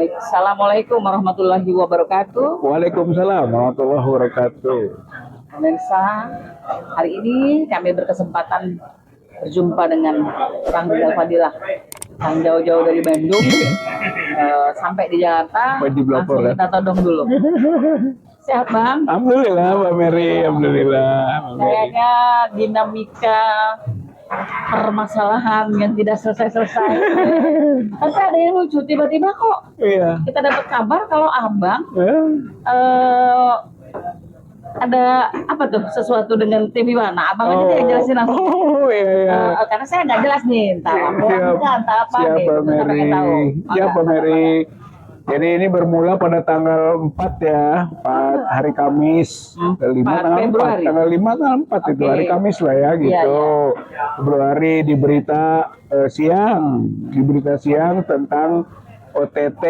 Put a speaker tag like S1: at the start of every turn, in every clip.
S1: Assalamualaikum warahmatullahi wabarakatuh.
S2: Waalaikumsalam warahmatullahi wabarakatuh.
S1: Pemirsa, hari ini kami berkesempatan berjumpa dengan Kang Rizal Fadilah yang jauh-jauh dari Bandung sampai di Jakarta.
S2: Wajib lapor,
S1: langsung kita todong dulu. Sehat Bang?
S2: Alhamdulillah Mbak Mary, alhamdulillah.
S1: Kayaknya dinamika permasalahan yang tidak selesai-selesai. Tapi ada yang lucu, tiba-tiba kok
S2: Iya.
S1: kita dapat kabar kalau Abang
S2: Eh,
S1: ada apa tuh sesuatu dengan TV One. Nah, Abang aja yang jelasin langsung.
S2: Oh iya iya.
S1: Karena saya nggak jelas nih, entah laporan kan, entah apa nih.
S2: Siapa
S1: Kita
S2: Mary?
S1: pengen tahu.
S2: Siapa
S1: Maka,
S2: Mary? Jadi ini bermula pada tanggal 4 ya, 4 hari Kamis,
S1: 4
S2: tanggal 4,
S1: Februari.
S2: tanggal 5 tanggal 4 itu
S1: Oke.
S2: hari Kamis lah ya gitu. Februari di berita siang, tentang OTT,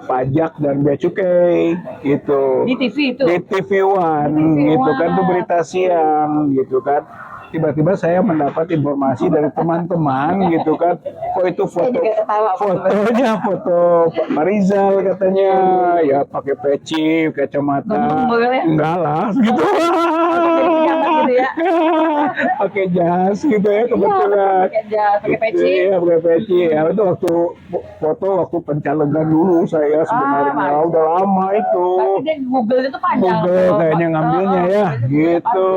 S2: pajak dan bea cukai gitu.
S1: Di TV itu.
S2: Di TV One
S1: Di TV
S2: gitu kan, itu
S1: One.
S2: berita siang gitu kan. Tiba-tiba saya mendapat informasi dari teman-teman gitu kan, kok itu
S1: Saya juga ketawa,
S2: foto Pak Rizal katanya, ya pakai peci, kacamata,
S1: Gondrong boleh?
S2: enggak lah gitu.
S1: Jadi pejabat gitu ya.
S2: Pakai jas gitu ya kebetulan.
S1: Pakai jas, pakai peci.
S2: Iya, pakai peci. Ya itu waktu pencalegan dulu saya sebenarnya.
S1: baik.
S2: Udah lama itu.
S1: Berarti dia Google itu panjang.
S2: Google
S1: tuh.
S2: kayaknya ngambilnya ya, gitu.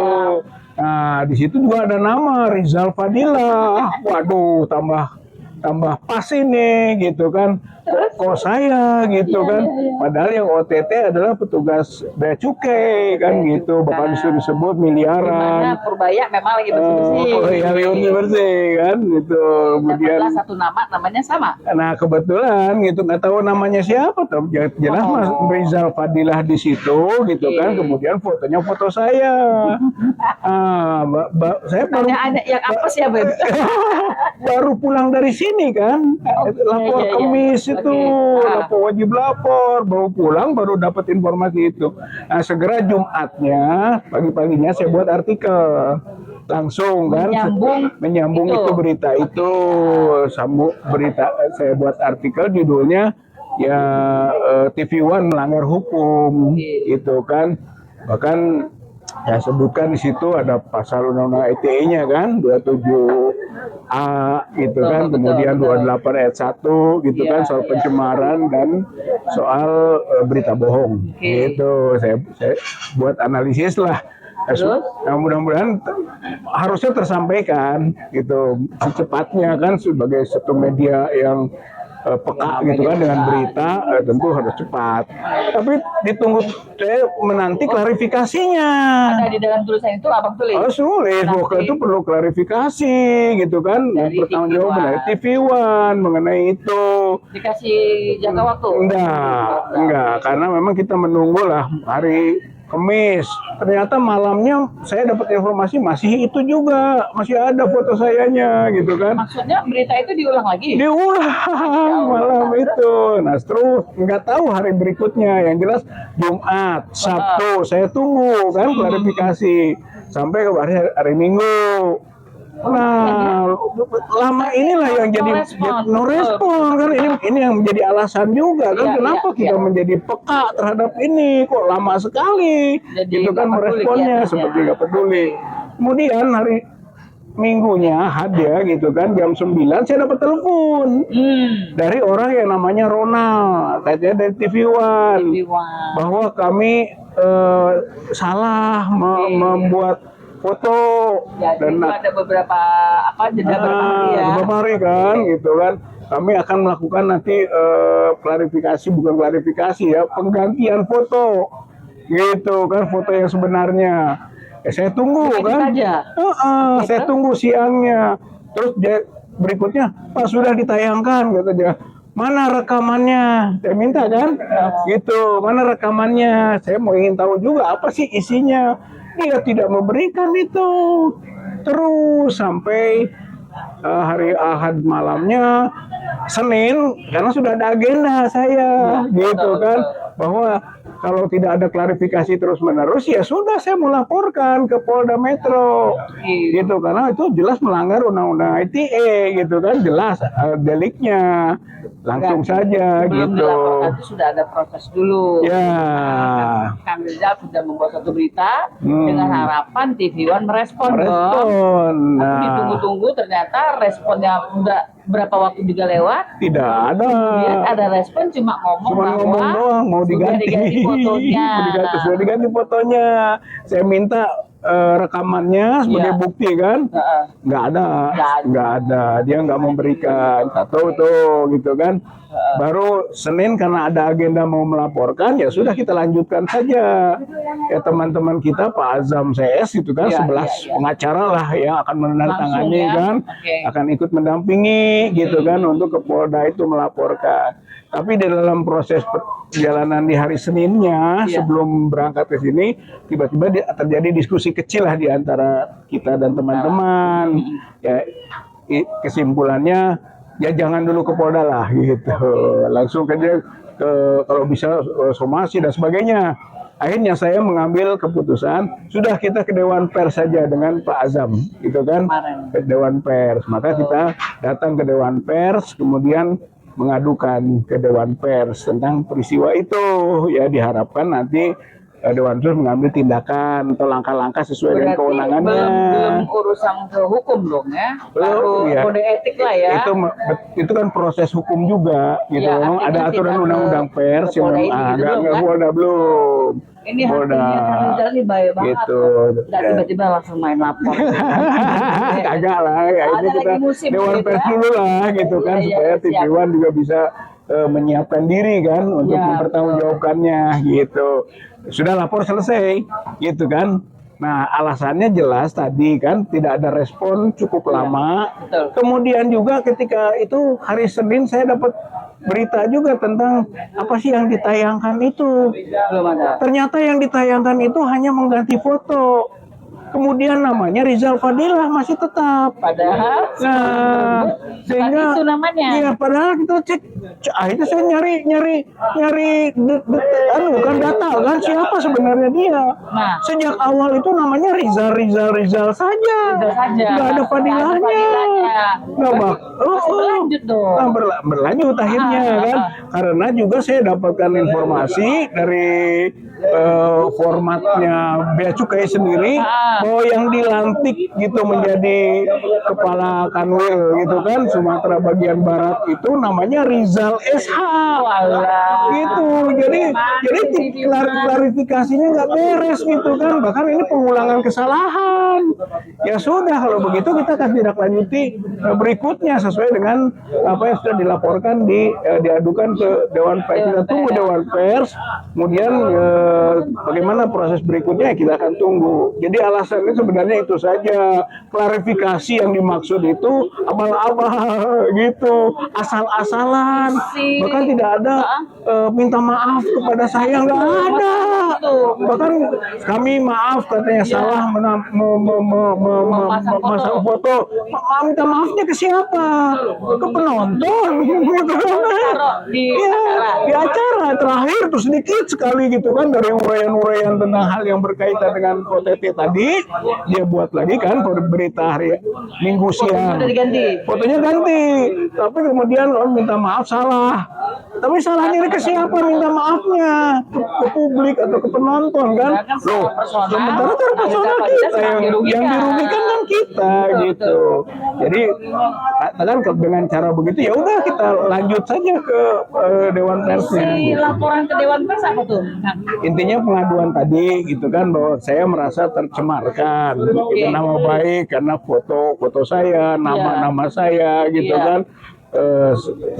S2: Nah, di situ juga ada nama Rizal Fadilah. Waduh, tambah pas ini gitu kan. Kok saya gitu kan. Padahal yang OTT adalah petugas bea cukai kan
S1: Bea
S2: gitu.
S1: cukai.
S2: Bahkan disebut
S1: Dimana
S2: miliaran.
S1: Purbaya memang lagi bersih-bersih.
S2: Oh iya, bersih kan gitu. Kemudian
S1: Dapatlah satu nama, namanya sama.
S2: nah kebetulan gitu nggak tahu namanya siapa tuh jelas Mas Rizal Fadilah di situ gitu kan, kemudian fotonya foto saya. Saya
S1: Ada yang apa sih ya, Beb?
S2: baru pulang dari sini kan, lapor
S1: iya.
S2: Kemis itu,
S1: Oke.
S2: wajib lapor, baru pulang baru dapat informasi itu. Nah segera Jumatnya pagi-paginya saya buat artikel langsung kan, menyambung itu berita itu, sambung berita, saya buat artikel judulnya ya TV One melanggar hukum gitu kan. Bahkan saya sebutkan di situ ada pasal undang-undang ITE-nya kan 27A gitu kan, kemudian 28 ayat 1 gitu kan, soal pencemaran dan soal berita bohong gitu. Saya buat analisis lah. Nah, mudah-mudahan harusnya tersampaikan gitu secepatnya kan, sebagai satu media yang peka gitu kan dengan berita, tentu harus cepat. Tapi ditunggu, saya menanti klarifikasinya.
S1: Ada di dalam tulisan itu Abang tulis.
S2: Sulit, pokoknya itu perlu klarifikasi gitu kan.
S1: Dari
S2: Pertanggungjawaban dari TV One mengenai itu.
S1: Dikasih jangka waktu?
S2: Enggak, karena memang kita menunggu lah hari Kamis. Ternyata malamnya saya dapat informasi masih itu juga, masih ada foto sayanya gitu kan.
S1: Maksudnya berita itu diulang lagi?
S2: Diulang malam itu. Nah terus nggak tahu hari berikutnya, yang jelas Jumat, Sabtu saya tunggu kan klarifikasi sampai ke hari Minggu. Nah, lama inilah yang jadi no respon kan, ini yang menjadi alasan juga kan, kenapa kita menjadi peka terhadap ini, kok lama sekali gitu kan meresponnya, seperti nggak peduli. Kemudian hari Minggunya hadir gitu kan, jam 9 saya dapat telepon dari orang yang namanya Ronald, katanya dari TV One, bahwa kami salah membuat foto,
S1: dan ada beberapa jeda
S2: beberapa hari kan gitu kan. Kami akan melakukan nanti klarifikasi, bukan klarifikasi ya, penggantian foto gitu kan, foto yang sebenarnya. Saya tunggu kan, saya tunggu siangnya. Terus berikutnya, Pak sudah ditayangkan katanya. Mana rekamannya? Saya minta kan, gitu. Mana rekamannya? Saya mau ingin tahu juga apa sih isinya. Dia tidak memberikan itu. Terus sampai hari Ahad malamnya, Senin, karena sudah ada agenda saya, gitu kan, bahwa kalau tidak ada klarifikasi terus-menerus, ya sudah saya melaporkan ke Polda Metro, gitu, karena itu jelas melanggar undang-undang ITE, gitu kan, jelas deliknya. langsung saja
S1: Belum
S2: gitu.
S1: dilaporkan itu sudah ada proses dulu.
S2: Ya.
S1: Kang Rizal sudah membuat satu berita dengan harapan TV One merespon.
S2: Respon.
S1: Tapi
S2: Nah,
S1: ditunggu-tunggu ternyata responnya udah berapa waktu juga lewat.
S2: tidak ada.
S1: Kemudian ada respon cuma ngomong bahwa
S2: doang mau
S1: sudah diganti fotonya.
S2: sudah diganti fotonya. Saya minta rekamannya sebagai
S1: Iya.
S2: bukti kan.
S1: Heeh.
S2: Nggak ada,
S1: Nggak ada.
S2: nggak ada. Dia nggak memberikan. Tahu tuh gitu kan. Baru Senin karena ada agenda mau melaporkan, ya sudah kita lanjutkan saja. Ya teman-teman kita Pak Azam CS itu kan
S1: Iya,
S2: 11
S1: iya, iya.
S2: pengacara lah yang akan menandatangani
S1: Langsung ya?
S2: kan,
S1: Oke.
S2: akan ikut mendampingi gitu kan untuk ke Polda itu melaporkan. Tapi di dalam proses perjalanan di hari Seninnya
S1: Iya.
S2: sebelum berangkat ke sini, tiba-tiba terjadi diskusi kecil lah di antara kita dan teman-teman. Ya kesimpulannya ya jangan dulu ke Polda lah gitu. Langsung aja ke kalau bisa somasi dan sebagainya. Akhirnya saya mengambil keputusan sudah kita ke Dewan Pers saja dengan Pak Azam gitu kan.
S1: Kemarin.
S2: Ke Dewan Pers. Maka kita datang ke Dewan Pers kemudian mengadukan ke Dewan Pers tentang peristiwa itu. Ya diharapkan nanti Dewan Pers mengambil tindakan atau langkah-langkah sesuai dengan
S1: Berarti
S2: kewenangannya.
S1: belum urusan ke hukum dong ya. Baru
S2: Iya.
S1: kode etik lah ya.
S2: Itu kan proses hukum juga gitu.
S1: Iya,
S2: Memang
S1: artinya
S2: ada aturan
S1: tidak
S2: undang-undang
S1: ke
S2: pers yang
S1: Polda ini
S2: memang
S1: gitu
S2: agak
S1: belum, kan?
S2: Polda belum.
S1: Ini
S2: Polda.
S1: hatinya Kang Rizal ini baik banget.
S2: Gitu.
S1: Nggak tiba-tiba langsung main lapor.
S2: Kagak lah, ya
S1: Ada
S2: ini kita
S1: lagi musim
S2: Dewan
S1: gitu
S2: Pers
S1: ya.
S2: dulu lah gitu kan
S1: Iya, iya,
S2: supaya
S1: siap.
S2: TV One juga bisa menyiapkan diri kan untuk
S1: Ya,
S2: mempertanggungjawabkannya gitu. Sudah lapor selesai gitu kan. Nah, alasannya jelas tadi kan tidak ada respon cukup lama.
S1: betul.
S2: Kemudian juga ketika itu hari Senin saya dapat berita juga tentang apa sih yang ditayangkan itu.
S1: Belum ada.
S2: Ternyata yang ditayangkan itu hanya mengganti foto. Kemudian namanya Rizal Fadilah masih tetap.
S1: Padahal
S2: Nah, sehingga
S1: itu namanya.
S2: iya padahal kita cek akhirnya saya nyari kan data kan siapa sebenarnya dia.
S1: Nah.
S2: Sejak awal itu namanya Rizal saja.
S1: Rizal saja.
S2: Nggak ada Fadilahnya. Nggak bak.
S1: Masih berlanjut dong.
S2: Nah, berlanjut akhirnya kan karena juga saya dapatkan informasi dari formatnya Bea Cukai sendiri bahwa yang dilantik gitu menjadi kepala Kanwil gitu kan Sumatera bagian barat itu namanya Rizal SH gitu. Jadi klarifikasinya nggak beres gitu kan, bahkan ini pengulangan kesalahan. Ya sudah kalau begitu kita akan tindak lanjuti berikutnya sesuai dengan apa yang sudah dilaporkan diadukan ke Dewan Pers. Kita tunggu Dewan Pers, kemudian bagaimana proses berikutnya kita akan tunggu. Jadi alasannya sebenarnya itu saja, klarifikasi yang dimaksud itu abal-abal gitu, asal-asalan, bahkan tidak ada minta maaf kepada saya, nggak ada. Bahkan kami maaf katanya salah memasang foto. Minta maafnya ke siapa? Ke penonton gitu kan. Di acara terakhir tuh sedikit sekali gitu kan dari uraian-uraian tentang hal yang berkaitan dengan OTT tadi dia buat lagi kan berita hari Minggu siang. Fotonya ganti. Tapi kemudian minta maaf salah. Tapi salahnya ke siapa minta maafnya? Ke publik atau ke penonton kan? Loh, sementara kan personal kita yang dirugikan kan kita gitu. Jadi kan dengan cara begitu ya udah kita lanjut saja ke Dewan Persnya.
S1: Laporan ke Dewan Pers apa tuh?
S2: Intinya pengaduan tadi gitu kan bahwa saya merasa tercemarkan gitu, nama baik karena foto saya, nama saya gitu kan.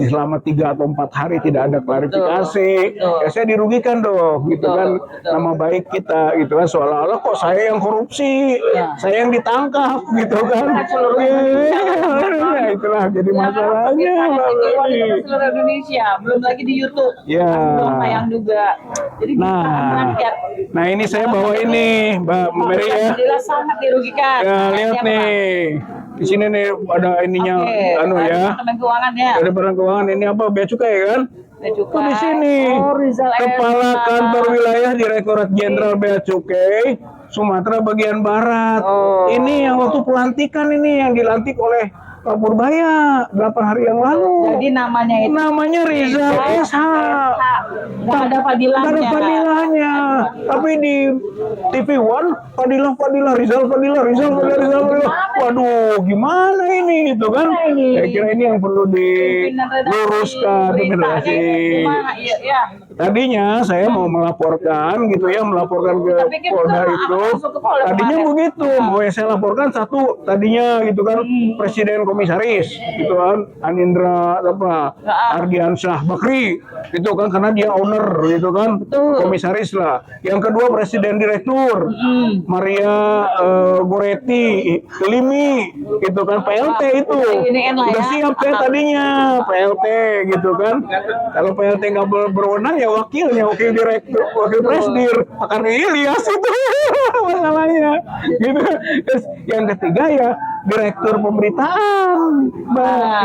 S2: Selama 3 atau 4 hari tidak ada klarifikasi, ya saya dirugikan dong, gitu kan, nama baik kita, gitu kan, seolah-olah kok saya yang korupsi, saya yang ditangkap, gitu kan, ya itulah jadi masalahnya.
S1: Seluruh Indonesia, belum lagi di YouTube, belum tayang juga, jadi
S2: nah ini saya bawa ini, Mbak Mary ya,
S1: sangat dirugikan.
S2: Ya lihat nih. Di sini nih ada ininya, ya. Ada barang keuangan ini apa? Bea Cukai kan?
S1: Cukai.
S2: Di sini. Kepala Kantor Wilayah Direktorat Jenderal Bea Cukai Sumatera bagian barat. Ini yang waktu pelantikan ini yang dilantik oleh Pak Purbaya 8 hari yang lalu.
S1: Jadi namanya itu
S2: Namanya Rizal SH.
S1: nggak ada
S2: Nggak ada
S1: padilahnya.
S2: Fadilahnya. Tapi di TV One Fadilah Rizal Fadilah. Waduh, gimana ini gitu kan?
S1: Gimana ini?
S2: Saya kira ini yang perlu diluruskan
S1: Beritanya ini gimana? Iya, iya.
S2: Tadinya saya mau melaporkan gitu ya, melaporkan ke
S1: Tapi kan
S2: Polda
S1: apa
S2: itu.
S1: masuk ke Polda
S2: Tadinya
S1: kemarin?
S2: begitu, mau saya laporkan satu tadinya gitu kan, Presiden Komisaris gitu kan, Anindra apa, Ardiansyah Bakri gitu kan, karena dia owner gitu kan,
S1: Betul.
S2: komisaris lah. Yang kedua Presiden Direktur, Maria Goretti Limi gitu kan, PLT itu.
S1: Iniin lah
S2: Udah
S1: ya.
S2: siap saya tadinya PLT gitu kan. Kalau PLT nggak berwenang ya wakil direktur, wakil presdir akan Ilyas itu masalahnya gitu. Terus yang ketiga ya direktur pemberitaan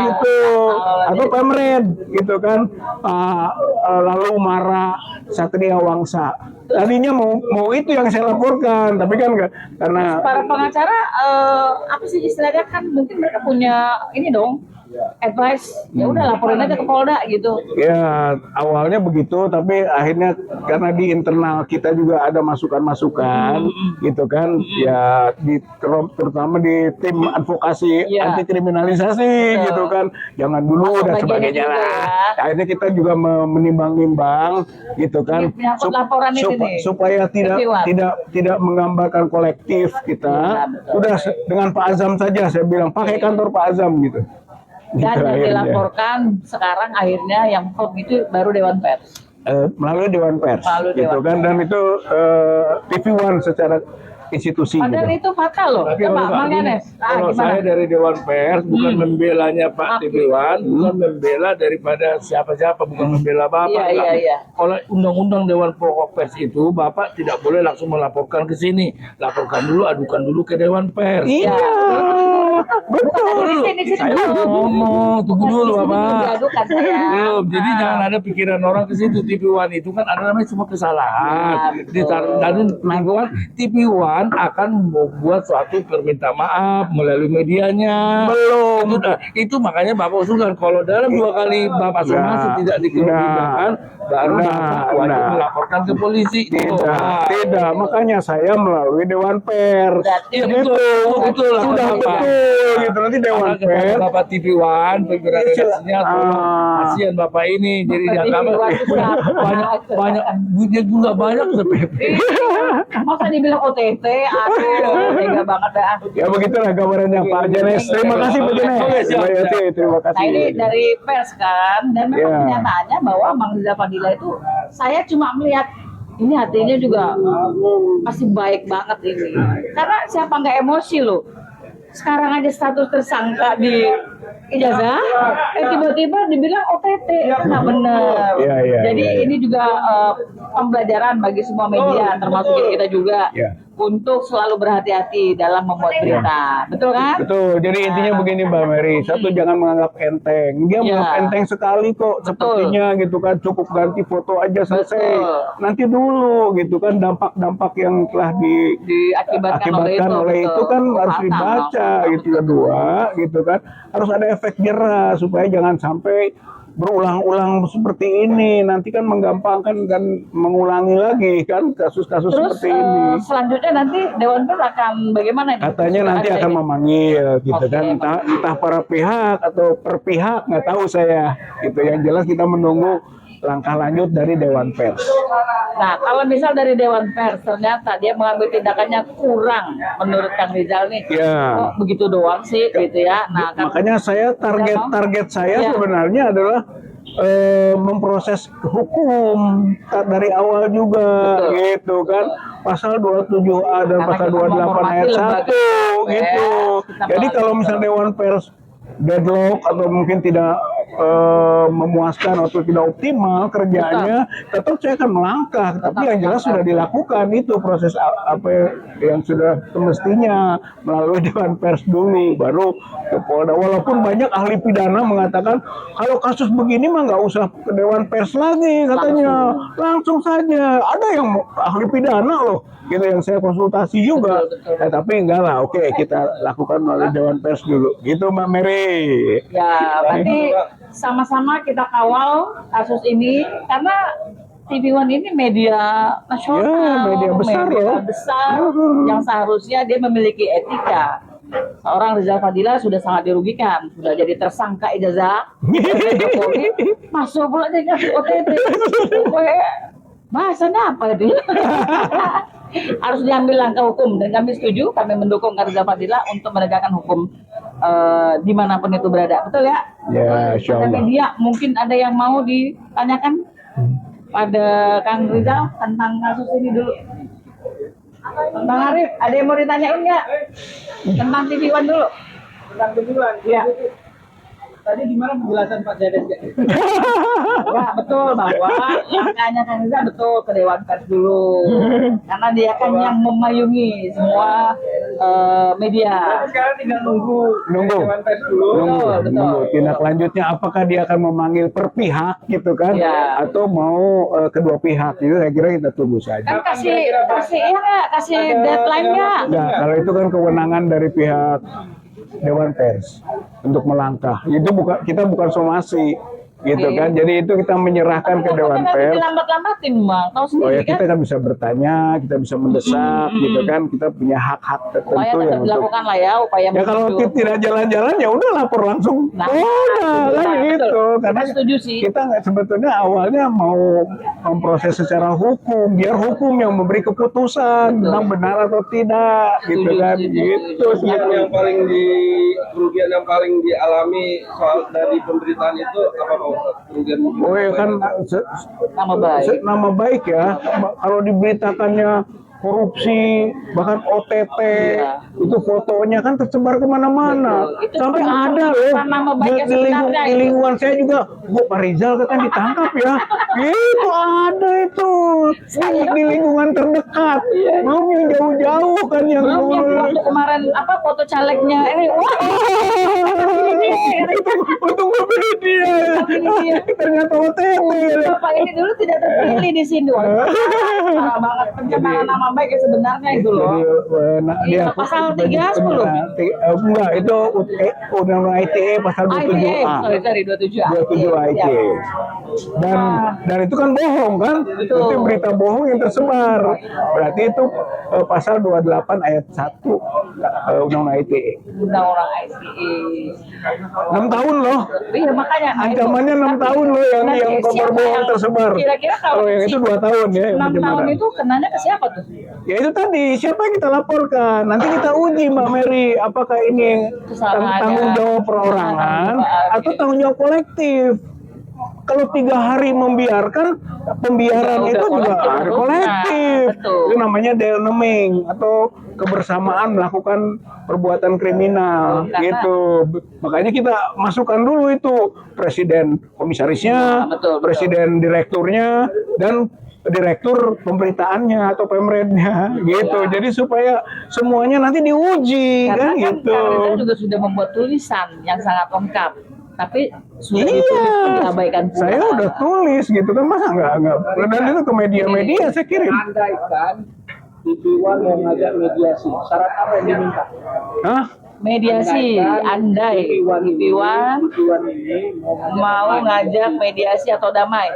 S2: gitu atau Pemred gitu kan, lalu Mara Satria Wangsa. Tadinya mau itu yang saya laporkan, tapi kan nggak, karena
S1: Para pengacara apa sih istilahnya, kan mungkin mereka punya ini dong, advice, ya udah laporin aja ke Polda gitu.
S2: ya awalnya begitu, tapi akhirnya karena di internal kita juga ada masukan-masukan gitu kan, ya terutama di tim advokasi
S1: Iya.
S2: anti kriminalisasi gitu kan, jangan dulu
S1: Masuk
S2: dan
S1: bagiannya
S2: sebagainya
S1: juga
S2: lah.
S1: ya.
S2: Akhirnya kita juga menimbang-nimbang gitu kan,
S1: Ini menyangkut laporan itu nih.
S2: supaya
S1: Kepiwat.
S2: tidak menggambarkan kolektif kita.
S1: Iya, betul.
S2: Udah dengan Pak Azam saja saya bilang pakai kantor Pak Azam gitu.
S1: Dan
S2: Gitu
S1: yang
S2: akhirnya.
S1: dilaporkan sekarang akhirnya yang top itu baru Dewan Pers.
S2: Melalui Dewan Pers
S1: Melalui
S2: gitu
S1: Dewan
S2: kan, dan itu TV One secara institusi
S1: Padahal
S2: gitu.
S1: itu fatal loh.
S3: Tapi
S1: Coba
S3: kalau
S1: Mang
S3: gini,
S1: Yanes,
S3: kalau
S1: gimana?
S3: saya dari Dewan Pers bukan membelanya Pak Tibiwan, bukan membela daripada siapa-siapa, bukan membela Bapak.
S1: Iya,
S3: enggak.
S1: iya, iya.
S3: Kalau undang-undang Dewan Pokok Pers itu Bapak tidak boleh langsung melaporkan ke sini, laporkan dulu, adukan dulu ke Dewan Pers.
S2: Iya, betul.
S1: Di sini
S3: Saya
S1: belum.
S3: ngomong, tunggu dulu
S1: Di sini belum
S3: Bapak.
S1: diadukan saya.
S3: Belum, jadi jangan ada pikiran orang ke situ. TV One itu kan ada namanya semua kesalahan.
S1: Ya, betul.
S3: Dan TV One akan membuat suatu permintaan maaf melalui medianya.
S2: Belum.
S3: Itu makanya Bapak usulkan kalau dalam 2 kali Bapak somasi tidak dikeluarkan, baru Bapak wajib melaporkan ke polisi.
S2: Tidak, makanya saya melalui Dewan Pers.
S1: Berarti
S3: Iya
S2: Gitu.
S3: betul,
S2: Sudah betul gitu, nanti Dewan Pers.
S3: Bapak TV One, pimpinan redaksinya, kasihan Bapak ini, jadi dianggap
S1: TV One itu
S3: banyak duitnya juga banyak PP.
S1: Masa dibilang OTT, aduh, tega banget dah.
S2: Ya begitulah gambarannya Pak Janes. Terima kasih Pak Janes.
S3: Oke, siap,
S2: Mbak Yati, terima
S1: Nah ini
S2: kasih.
S1: dari pers kan, dan memang
S2: Ya.
S1: kenyataannya bahwa Mang Rizal Fadila itu, saya cuma melihat ini hatinya juga masih baik banget ini. Karena siapa nggak emosi loh. Sekarang aja status tersangka di ijazah, tiba-tiba dibilang OTT, nggak benar.
S2: Iya, iya,
S1: Jadi
S2: iya, iya.
S1: ini juga pembelajaran bagi semua media, termasuk kita juga,
S2: Iya.
S1: untuk selalu berhati-hati dalam membuat berita. Betul kan?
S2: Betul. Jadi intinya begini Mbak Mary, satu jangan menganggap enteng. Dia
S1: Ya.
S2: menganggap enteng sekali kok. Sepertinya gitu kan, cukup ganti foto aja selesai.
S1: Betul.
S2: Nanti dulu gitu kan, dampak-dampak yang telah
S1: Diakibatkan
S2: oleh itu
S1: betul.
S2: kan harus
S1: Fatal.
S2: dibaca gitu. Kedua gitu kan, harus ada efek jerah supaya jangan sampai berulang-ulang seperti ini, nanti kan menggampangkan dan mengulangi lagi kan kasus-kasus
S1: Terus
S2: seperti ini.
S1: selanjutnya nanti Dewan Pers akan bagaimana? ini?
S2: Katanya nanti
S1: Ada
S2: akan
S1: ini.
S2: memanggil gitu
S1: Oke,
S2: kan, entah para pihak atau per pihak, nggak tahu saya gitu. Yang jelas kita menunggu langkah lanjut dari Dewan Pers.
S1: Nah, kalau misal dari Dewan Pers ternyata dia mengambil tindakannya kurang menurut Kang Rizal nih,
S2: Ya.
S1: kok begitu doang sih gitu ya. Nah, kan
S2: Makanya saya target saya
S1: Ya.
S2: sebenarnya adalah memproses hukum dari awal juga.
S1: Betul.
S2: Gitu kan, pasal 27A dan
S1: Karena
S2: pasal
S1: kita
S2: 28
S1: menghormati
S2: ayat 1
S1: lembaga
S2: gitu.
S1: pers, kita
S2: Jadi kalau
S1: menghormati
S2: misalnya Dewan Pers deadlock atau mungkin tidak memuaskan atau tidak optimal kerjanya, tetap saya akan melangkah. Tapi yang jelas sudah dilakukan itu proses apa yang sudah semestinya melalui Dewan Pers dulu, baru ke Polda. Walaupun banyak ahli pidana mengatakan kalau kasus begini mah nggak usah ke Dewan Pers lagi katanya, langsung saja. Ada yang ahli pidana loh, gitu yang saya konsultasi juga. Tapi enggak lah, oke kita lakukan melalui Dewan Pers dulu, gitu Mbak Mary.
S1: Ya, berarti sama-sama kita kawal kasus ini karena TV One ini media nasional,
S2: Ya, media besar loh.
S1: besar yang seharusnya dia memiliki etika. Seorang Rizal Fadila sudah sangat dirugikan, sudah jadi tersangka ijazah Jokowi, masuk pula dia kasih OTT. Bahasanya apa itu? Harus diambil langkah hukum dan kami setuju, kami mendukung Rizal Fadila untuk menegakkan hukum dimanapun itu berada, betul ya?
S2: Ya, insya
S1: Pada
S2: Allah.
S1: media mungkin ada yang mau ditanyakan pada Kang Rizal tentang kasus ini dulu. Bang Arif, ada yang mau ditanyain nggak tentang TV One dulu?
S4: Tentang tujuan.
S1: Ya.
S4: Tadi gimana penjelasan Pak Jaden?
S1: Ya betul bahwa langkahnya Kang Rizal betul ke Dewan Pers dulu karena dia kan yang memayungi semua media.
S4: Tapi sekarang tinggal nunggu Dewan Pers dulu.
S1: Betul.
S2: Nunggu. Tindak lanjutnya apakah dia akan memanggil per pihak gitu kan,
S1: Ya.
S2: atau mau kedua pihak, itu saya kira kita tunggu saja.
S1: Kan kasih ya nggak, kasih deadline-nya.
S2: Nah, kalau itu kan kewenangan dari pihak Dewan Pers untuk melangkah. Itu bukan, kita bukan somasi, gitu kan. Jadi itu kita menyerahkan ke Dewan Pers.
S1: Lambat-lambatin bang, tahu
S2: Oh ya,
S1: sendiri
S2: kita
S1: kan.
S2: kan bisa bertanya, kita bisa mendesak, gitu kan. Kita punya hak-hak
S1: Upaya
S2: tertentu yang
S1: tetap
S2: untuk.
S1: dilakukan lah ya, upaya
S2: Ya kalau
S1: menuju.
S2: tidak jalan-jalan ya udah lapor langsung.
S1: Nah,
S2: Udah kan
S1: betul.
S2: gitu. Karena
S1: Kita setuju sih.
S2: kita nggak sebetulnya awalnya mau memproses secara hukum, biar hukum yang memberi keputusan tentang benar atau tidak, gitu
S1: Setuju,
S2: kan.
S1: setuju,
S2: Gitu.
S4: Kerugian yang paling kerugian yang paling dialami soal dari pemberitaan itu apa Pak Ustadz? Kerugian
S2: Oh ya kan
S1: Nama baik.
S2: nama baik ya. Kalau diberitakannya korupsi, bahkan OTT,
S1: Iya.
S2: itu fotonya kan tersebar kemana-mana.
S1: Betul. Itu
S2: Sampai
S1: termasuk
S2: ada loh
S1: nama baik yang
S2: di
S1: sebenarnya itu.
S2: lingkungan saya juga, Bu Pak Rizal kan ditangkap ya. Itu ada itu di lingkungan terdekat. Belum yang jauh-jauh kan yang
S1: Belum yang
S2: dulu.
S1: waktu kemarin apa foto calegnya ini, wah
S2: Untung gue beli dia.
S1: dia.
S2: Ternyata OTT.
S1: Bapak ini dulu tidak terpilih di sini. Wah, parah banget pencemaran nama baik yang sebenarnya itu loh.
S2: Jadi,
S1: Iya, pasal 310.
S2: Enggak, itu Undang-Undang ITE pasal 27A.
S1: Sorry 27A.
S2: 27 ITE. Dan itu kan bohong kan?
S1: Betul.
S2: Itu berita bohong yang tersebar. Berarti itu pasal 28 ayat 1 Undang-Undang ITE.
S1: Undang-undang ITE.
S2: 6 tahun loh.
S1: Iya makanya.
S2: Ancamannya 6 tahun loh yang kabar bohong tersebar.
S1: Kira-kira kalau
S2: yang itu 2 tahun ya. yang
S1: 6 tahun
S2: pencemaran.
S1: itu kenanya ke siapa tuh?
S2: Ya itu tadi, siapa yang kita laporkan? Nanti kita uji Mbak Mary, apakah ini
S1: Kesalahan
S2: tanggung
S1: ada.
S2: jawab perorangan
S1: Kesalahan.
S2: atau tanggung jawab kolektif. Kalau 3 hari membiarkan, pembiaran
S1: Udah
S2: itu juga
S1: kolektif.
S2: ada kolektif.
S1: Nah, betul.
S2: Itu namanya denaming atau kebersamaan melakukan perbuatan kriminal,
S1: Karena-
S2: gitu. Makanya kita masukkan dulu itu presiden komisarisnya,
S1: Nah, betul.
S2: presiden direkturnya, dan direktur pemberitaannya atau pemrednya gitu. Jadi supaya semuanya nanti diuji
S1: Karena
S2: kan
S1: kan
S2: gitu.
S1: Kang Rizal juga sudah membuat tulisan yang sangat lengkap, tapi sudah ditulis pun
S2: Iya,
S1: diabaikan pula.
S2: saya udah tulis gitu kan, masa nggak dan itu ke media-media saya kirim.
S4: Andaikan TV One mau ngajak mediasi, syarat apa yang diminta?
S2: Hah?
S1: Mediasi, andai
S4: TV One
S1: TV One
S4: ini
S1: mau ngajak mediasi atau damai.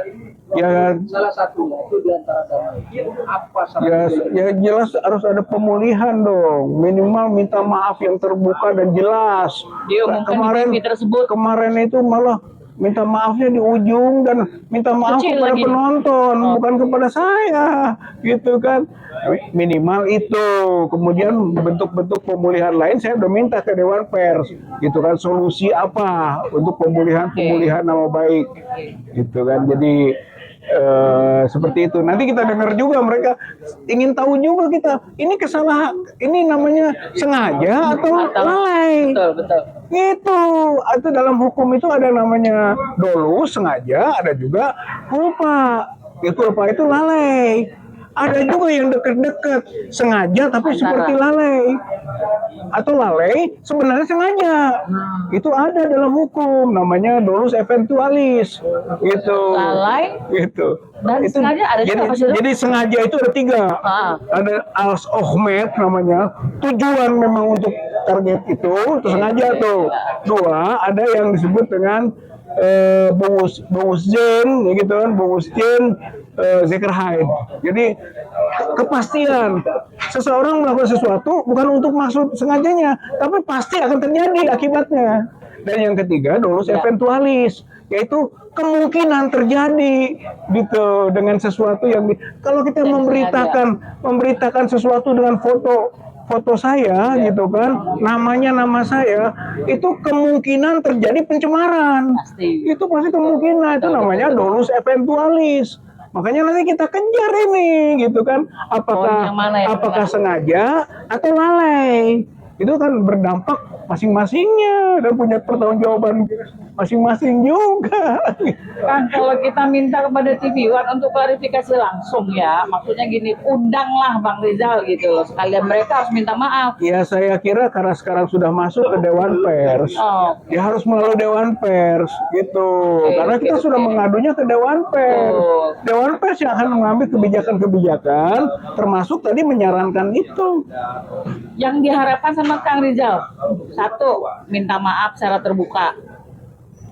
S2: Ya,
S4: salah satunya itu diantara damai. Apa
S2: ya,
S4: syarat
S2: ya jelas harus ada pemulihan dong. Minimal minta maaf yang terbuka dan jelas.
S1: Diumumkan di TV tersebut.
S2: Kemarin itu malah minta maafnya di ujung dan minta maaf
S1: Kecil
S2: kepada
S1: lagi.
S2: penonton,
S1: Oh.
S2: bukan kepada saya, gitu kan. Minimal itu. Kemudian bentuk-bentuk pemulihan lain saya udah minta ke Dewan Pers, gitu kan. Solusi apa untuk pemulihan nama baik, gitu kan. Jadi Seperti itu. Nanti kita dengar juga mereka ingin tahu juga kita ini kesalahan, ini namanya sengaja atau lalai.
S1: Betul, betul.
S2: Gitu. Itu dalam hukum itu ada namanya dolus sengaja, ada juga culpa. Culpa itu lalai. Ada juga yang dekat-dekat sengaja tapi seperti lalai, atau lalai sebenarnya sengaja. Itu ada dalam hukum namanya dolus eventualis gitu.
S1: Lalai
S2: Gitu.
S1: dan
S2: Itu,
S1: sengaja ada juga Pak Syukur?
S2: jadi sengaja itu ada 3. Ada als ohmet namanya, tujuan memang untuk target itu sengaja tuh. 2 ada yang disebut dengan Bewusstsein, ya gitu kan, Bewusstsein, Zekerheit. Jadi kepastian seseorang melakukan sesuatu bukan untuk maksud sengajanya, tapi pasti akan terjadi akibatnya. Dan yang ketiga dolus eventualis, yaitu kemungkinan terjadi gitu dengan sesuatu yang kalau kita memberitakan sesuatu dengan foto saya gitu kan, namanya nama saya, itu kemungkinan terjadi pencemaran. Itu pasti kemungkinan, itu namanya dolus eventualis. Makanya nanti kita kejar ini gitu kan, apakah sengaja atau lalai. Itu kan berdampak masing-masingnya dan punya pertanggungjawaban masing-masing juga.
S1: Kan kalau kita minta kepada TV One untuk klarifikasi langsung ya, maksudnya gini, undanglah Bang Rizal gitu loh. Sekalian mereka harus minta maaf.
S2: Ya saya kira karena sekarang sudah masuk ke Dewan Pers, ya harus melalui Dewan Pers gitu. Karena kita sudah mengadunya ke Dewan Pers. Dewan Pers yang akan mengambil kebijakan-kebijakan, termasuk tadi menyarankan itu.
S1: Yang diharapkan sama Kang Rizal, 1, minta maaf secara terbuka.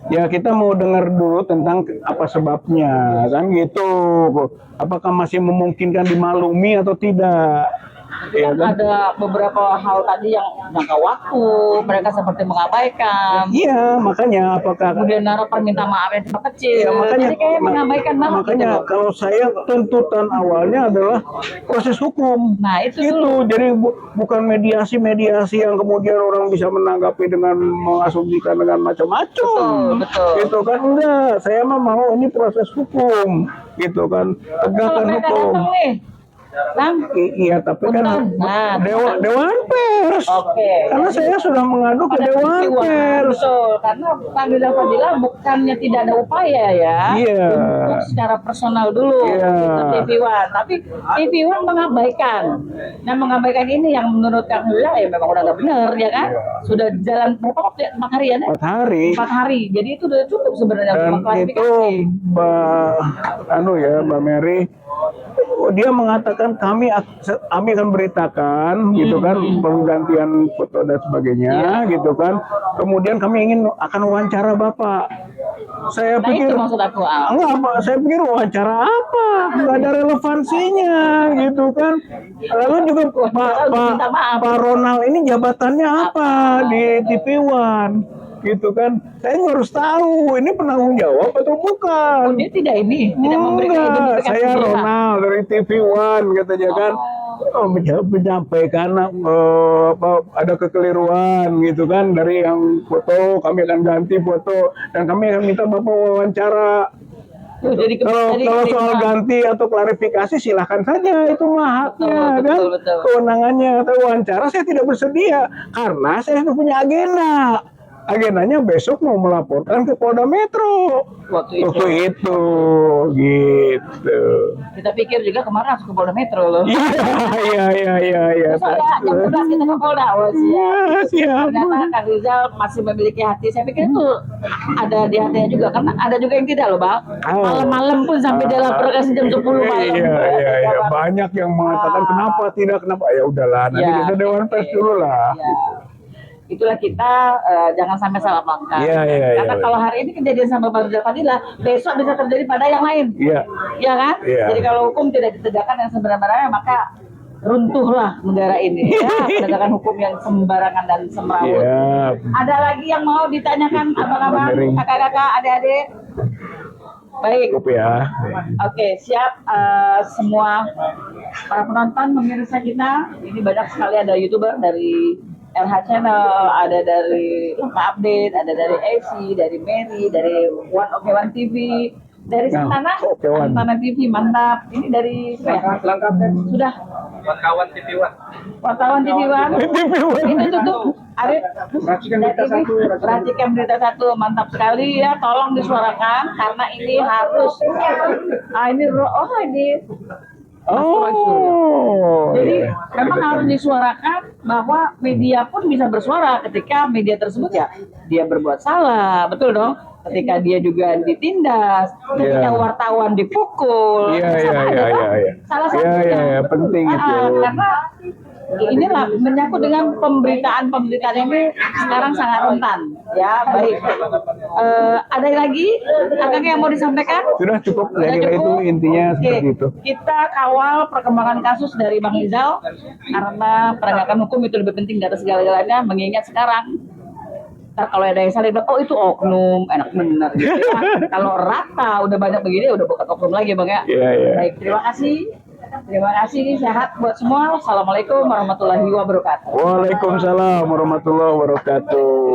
S2: Ya kita mau dengar dulu tentang apa sebabnya, kan gitu. Apakah masih memungkinkan dimaklumi atau tidak? Ya, kan?
S1: Ada beberapa hal tadi yang jangka waktu, mereka seperti mengabaikan.
S2: Iya, makanya apakah
S1: kemudian harapan minta maaf yang cuma kecil.
S2: Ya, makanya,
S1: jadi kayak mengabaikan banget.
S2: Makanya gitu. Kalau saya tuntutan awalnya adalah proses hukum.
S1: Nah itu
S2: dulu. Jadi bukan mediasi yang kemudian orang bisa menanggapi dengan mengasumsikan dengan macam-macam.
S1: Betul.
S2: Gitu kan enggak. Saya mah mau ini proses hukum. Gitu kan. Tegakkan hukum. Iya, tapi kan Dewan Pers. Karena saya sudah mengadu ke Dewan Pers.
S1: Betul, karena Kang Rizal Fadila bukannya tidak ada upaya ya untuk secara personal dulu ke TV One, tapi TV One mengabaikan. Nah, mengabaikan ini yang menurut Kang Rizal ya memang udah nggak benar ya kan? Sudah jalan berapa waktu? 4 hari ya? 4 hari. 4 hari. Jadi itu udah cukup sebenarnya untuk klarifikasi.
S2: Itu Mbak Mary, dia mengatakan kami akan beritakan gitu kan penggantian foto dan sebagainya gitu kan. Kemudian kami akan wawancara Bapak. Saya pikir
S1: itu maksud aku.
S2: Saya pikir wawancara apa? Nggak ada relevansinya gitu kan. Lalu juga Pak Ronald ini jabatannya apa di TV One? Gitu kan, saya harus tahu ini penanggung jawab atau bukan.
S1: Dia tidak memberikan
S2: saya Ronald dari TV One katanya kan, menyampaikan ada kekeliruan gitu kan dari yang foto, kami akan ganti foto dan kami akan minta Bapak wawancara. Kalau soal ganti atau klarifikasi silahkan saja, itu mah haknya kan, kewenangannya. Tapi wawancara saya tidak bersedia karena saya punya agenda. Agendanya besok mau melaporkan ke Polda Metro. Waktu itu gitu.
S1: Kita pikir juga kemarin harus ke Polda Metro loh.
S2: Iya.
S1: Jam 11 kita ke Polda.
S2: Siap.
S1: Ternyata Kang Rizal masih memiliki hati. Saya pikir itu ada di hatinya juga, karena ada juga yang tidak loh Bang. Malam-malam pun sampai dia laporkan jam 10 malam.
S2: Iya. Banyak yang mengatakan kenapa. Ya udahlah, nanti kita Dewan Pers dulu lah.
S1: Itulah kita jangan sampai salah langkah. Karena kalau hari ini kejadian sama Bang Rizal Fadila, besok bisa terjadi pada yang lain. Iya kan? Jadi kalau hukum tidak ditegakkan yang sebenarnya, maka runtuhlah negara ini. Penegakan hukum yang sembarangan dan semrawut. Ada lagi yang mau ditanyakan abang-abang, kakak-kakak, adik-adik? Baik. Oke, siap semua para penonton, pemirsa kita. Ini banyak sekali, ada YouTuber dari LH Channel, ada dari Lama Update, ada dari AC, dari Mary, dari One OK One TV, Dari Santana,
S2: oke, Wan.
S1: Santana TV mantap. Ini dari apa ya?
S4: Lengkapnya
S1: Sudah
S4: wartawan TV One.
S1: wartawan TV One.
S2: TV One.
S1: Itu tuh, Arif. Racikan berita satu mantap sekali ya. Tolong disuarakan karena ini harus. Ini
S2: Oh,
S1: Jadi memang harus disuarakan bahwa media pun bisa bersuara ketika media tersebut ya dia berbuat salah, betul dong? Ketika dia juga ditindas, ketika
S2: Iya.
S1: wartawan dipukul,
S2: iya,
S1: sama aja, kan? Salah satunya.
S2: Iya, penting itu.
S1: Karena inilah menyangkut dengan pemberitaan ini sekarang sangat rentan, ya baik. Ada lagi, Akang yang mau disampaikan?
S2: Sudah cukup,
S1: Sudah
S2: saya kira itu
S1: cukup?
S2: intinya
S1: Oke,
S2: seperti itu.
S1: kita kawal perkembangan kasus dari Bang Rizal karena penegakan hukum itu lebih penting dari segala-galanya. Mengingat sekarang, ntar kalau ada yang salah bilang, oh itu oknum, enak bener. Gitu ya. Kalau rata udah banyak begini, udah bukan oknum lagi Bang ya.
S2: Iya, iya.
S1: Baik, terima kasih. Terima kasih, sehat buat semua. Assalamualaikum warahmatullahi wabarakatuh.
S2: Waalaikumsalam warahmatullahi wabarakatuh.